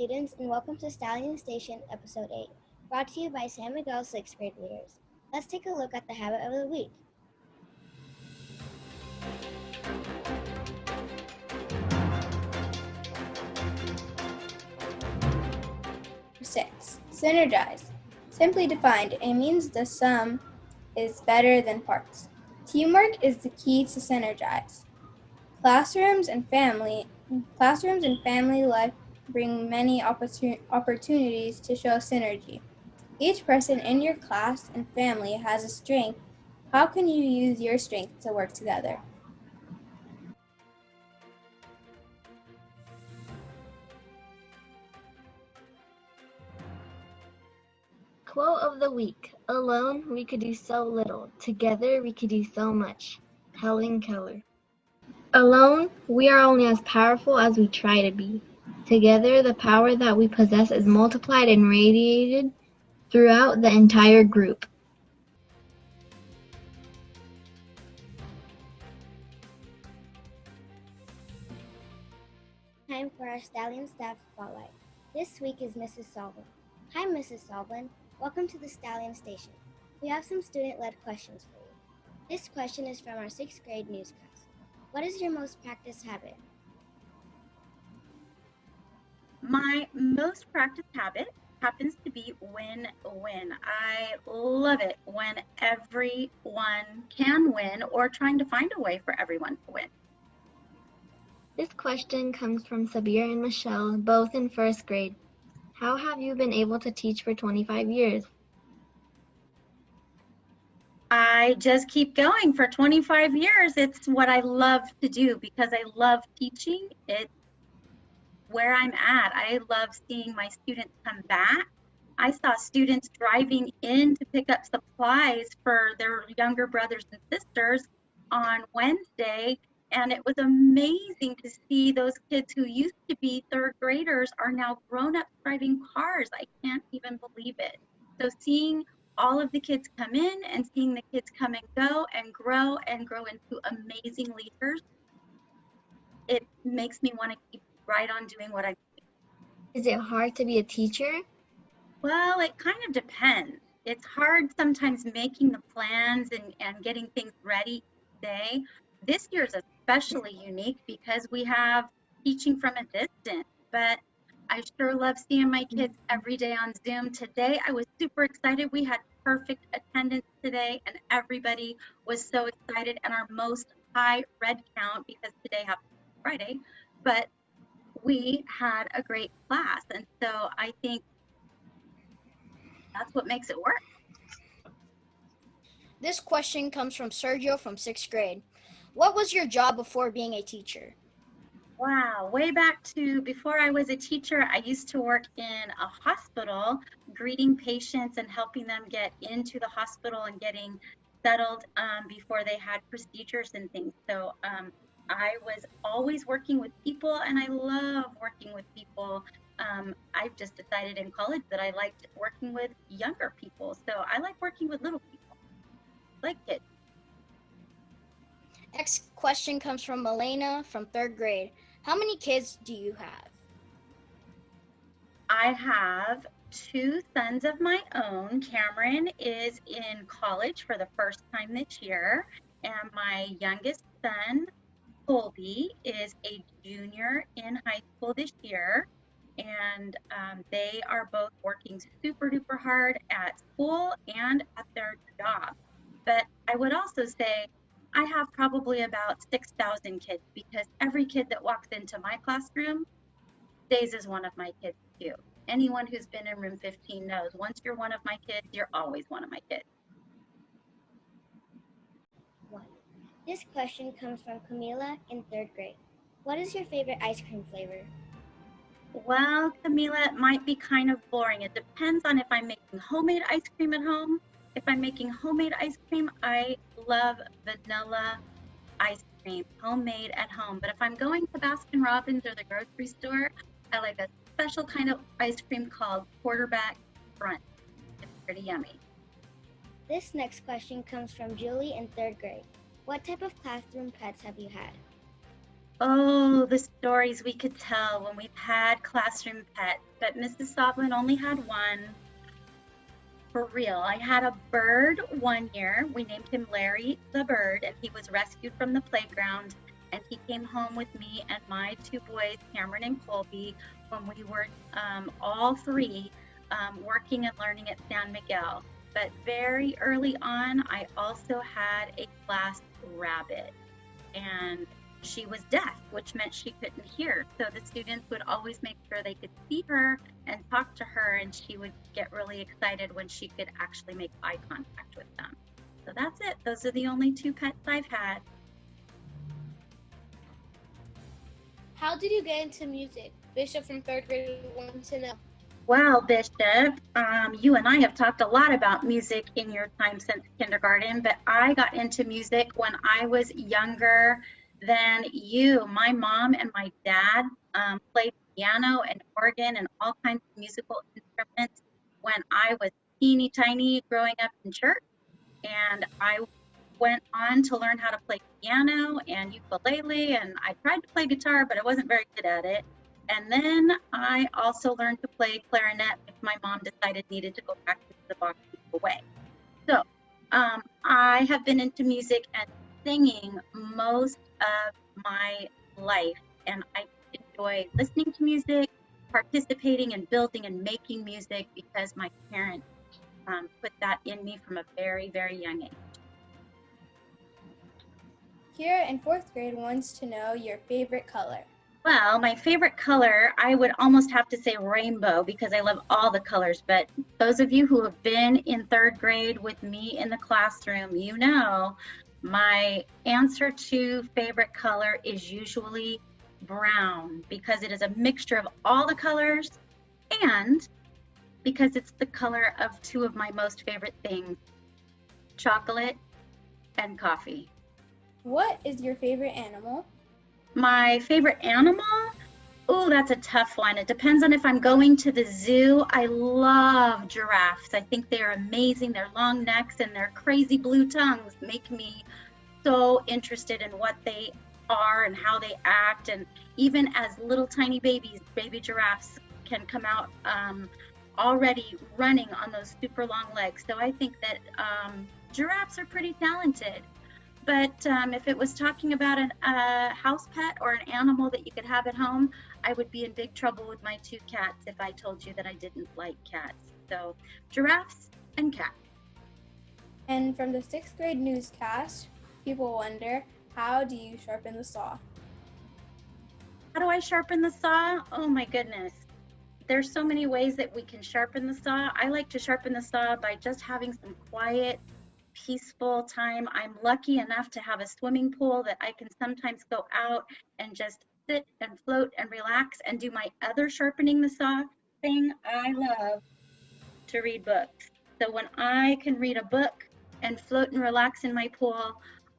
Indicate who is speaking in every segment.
Speaker 1: students, and welcome to Stallion Station, Episode 8, brought to you by San Miguel 6th grade readers. Let's take a look at the habit of the week.
Speaker 2: 6. Synergize. Simply defined, it means the sum is better than parts. Teamwork is the key to synergize. Classrooms and family life bring many opportunities to show synergy. Each person in your class and family has a strength. How can you use your strength to work together?
Speaker 3: Quote of the week: Alone we could do so little, together we could do so much. Helen Keller. Alone, we are only as powerful as we try to be. Together, the power that we possess is multiplied and radiated throughout the entire group.
Speaker 1: Time for our Stallion Staff Spotlight. This week is Mrs. Solvin. Hi, Mrs. Solvin. Welcome to the Stallion Station. We have some student-led questions for you. This question is from our 6th grade newscast. What is your most practiced habit?
Speaker 4: My most practiced habit happens to be win-win. I love it when everyone can win or trying to find a way for everyone to win.
Speaker 3: This question comes from Sabir and Michelle, both in 1st grade. How have you been able to teach for 25 years?
Speaker 4: I just keep going for 25 years. It's what I love to do because I love teaching. It's where I'm at. I love seeing my students come back. I saw students driving in to pick up supplies for their younger brothers and sisters on Wednesday, and it was amazing to see those kids who used to be 3rd graders are now grown-ups driving cars. I can't even believe it. So seeing all of the kids come in and seeing the kids come and grow into amazing leaders, it makes me want to keep right on doing what I do.
Speaker 3: Is it hard to be a teacher?
Speaker 4: Well, it kind of depends. It's hard sometimes making the plans and getting things ready each day. This year is especially unique because we have teaching from a distance, but I sure love seeing my kids every day on Zoom. Today, I was super excited. We had perfect attendance today, and everybody was so excited, and our most high red count, because today happens to be Friday, but we had a great class. And so I think that's what makes it work.
Speaker 5: This question comes from Sergio from 6th grade. What was your job before being a teacher?
Speaker 4: Wow, way back to before I was a teacher, I used to work in a hospital, greeting patients and helping them get into the hospital and getting settled before they had procedures and things. So I was always working with people, and I love working with people. I've just decided in college that I liked working with younger people. So I like working with little people, like kids.
Speaker 5: Next question comes from Elena from 3rd grade. How many kids do you have?
Speaker 4: I have 2 sons of my own. Cameron is in college for the first time this year, and my youngest son, Colby, is a junior in high school this year. And they are both working super duper hard at school and at their job. But I would also say I have probably about 6,000 kids, because every kid that walks into my classroom stays as one of my kids too. Anyone who's been in room 15 knows once you're one of my kids, you're always one of my kids.
Speaker 1: This question comes from Camila in 3rd grade. What is your favorite ice cream flavor?
Speaker 4: Well, Camila, it might be kind of boring. It depends on if I'm making homemade ice cream at home. If I'm making homemade ice cream, I love vanilla ice cream, homemade at home. But if I'm going to Baskin Robbins or the grocery store, I like a special kind of ice cream called quarterback crunch. It's pretty yummy.
Speaker 1: This next question comes from Julie in 3rd grade. What type of classroom pets have you had?
Speaker 4: Oh, the stories we could tell when we've had classroom pets, but Mrs. Soblin only had one. For real. I had a bird one year. We named him Larry the bird, and he was rescued from the playground. And he came home with me and my two boys, Cameron and Colby, when we were all three working and learning at San Miguel. But very early on, I also had a glass rabbit. And she was deaf, which meant she couldn't hear. So the students would always make sure they could see her and talk to her, and she would get really excited when she could actually make eye contact with them. So that's it. Those are the only two pets I've had.
Speaker 6: How did you get into music? Bishop from 3rd grade wants to know.
Speaker 4: Well, Bishop, you and I have talked a lot about music in your time since kindergarten, but I got into music when I was younger than you. My mom and my dad played piano and organ and all kinds of musical instruments when I was teeny tiny growing up in church. And I went on to learn how to play piano and ukulele, and I tried to play guitar, but I wasn't very good at it. And then I also learned to play clarinet if my mom decided needed to go back to the box away. So I have been into music and singing most of my life, and I enjoy listening to music, participating and building and making music because my parents put that in me from a very, very young age.
Speaker 2: Kira in 4th grade wants to know your favorite color.
Speaker 4: Well, my favorite color, I would almost have to say rainbow because I love all the colors. But those of you who have been in 3rd grade with me in the classroom, you know my answer to favorite color is usually brown because it is a mixture of all the colors and because it's the color of two of my most favorite things, chocolate and coffee.
Speaker 2: What is your favorite animal?
Speaker 4: My favorite animal? Oh, that's a tough one. It depends on if I'm going to the zoo. I love giraffes. I think they're amazing. Their long necks and their crazy blue tongues make me so interested in what they are and how they act. And even as little tiny babies, baby giraffes can come out already running on those super long legs. So I think that giraffes are pretty talented. But if it was talking about a house pet or an animal that you could have at home, I would be in big trouble with my two cats if I told you that I didn't like cats. So giraffes and cats.
Speaker 2: And from the 6th grade newscast, people wonder, how do you sharpen the saw?
Speaker 4: How do I sharpen the saw? Oh my goodness. There's so many ways that we can sharpen the saw. I like to sharpen the saw by just having some quiet, peaceful time. I'm lucky enough to have a swimming pool that I can sometimes go out and just sit and float and relax and do my other sharpening the saw thing. I love to read books. So when I can read a book and float and relax in my pool,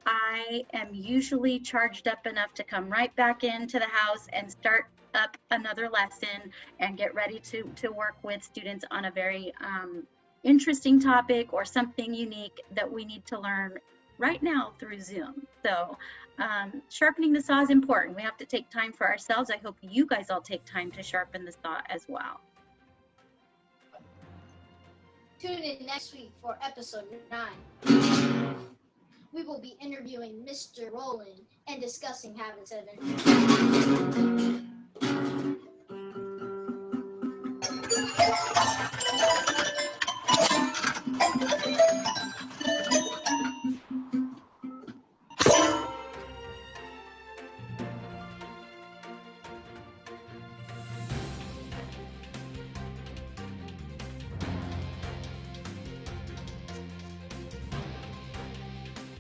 Speaker 4: I am usually charged up enough to come right back into the house and start up another lesson and get ready to work with students on a very interesting topic or something unique that we need to learn right now through Zoom. So sharpening the saw is important. We have to take time for ourselves. I hope you guys all take time to sharpen the saw as well.
Speaker 6: Tune in next week for episode 9. We will be interviewing Mr. Rowland and discussing habits of an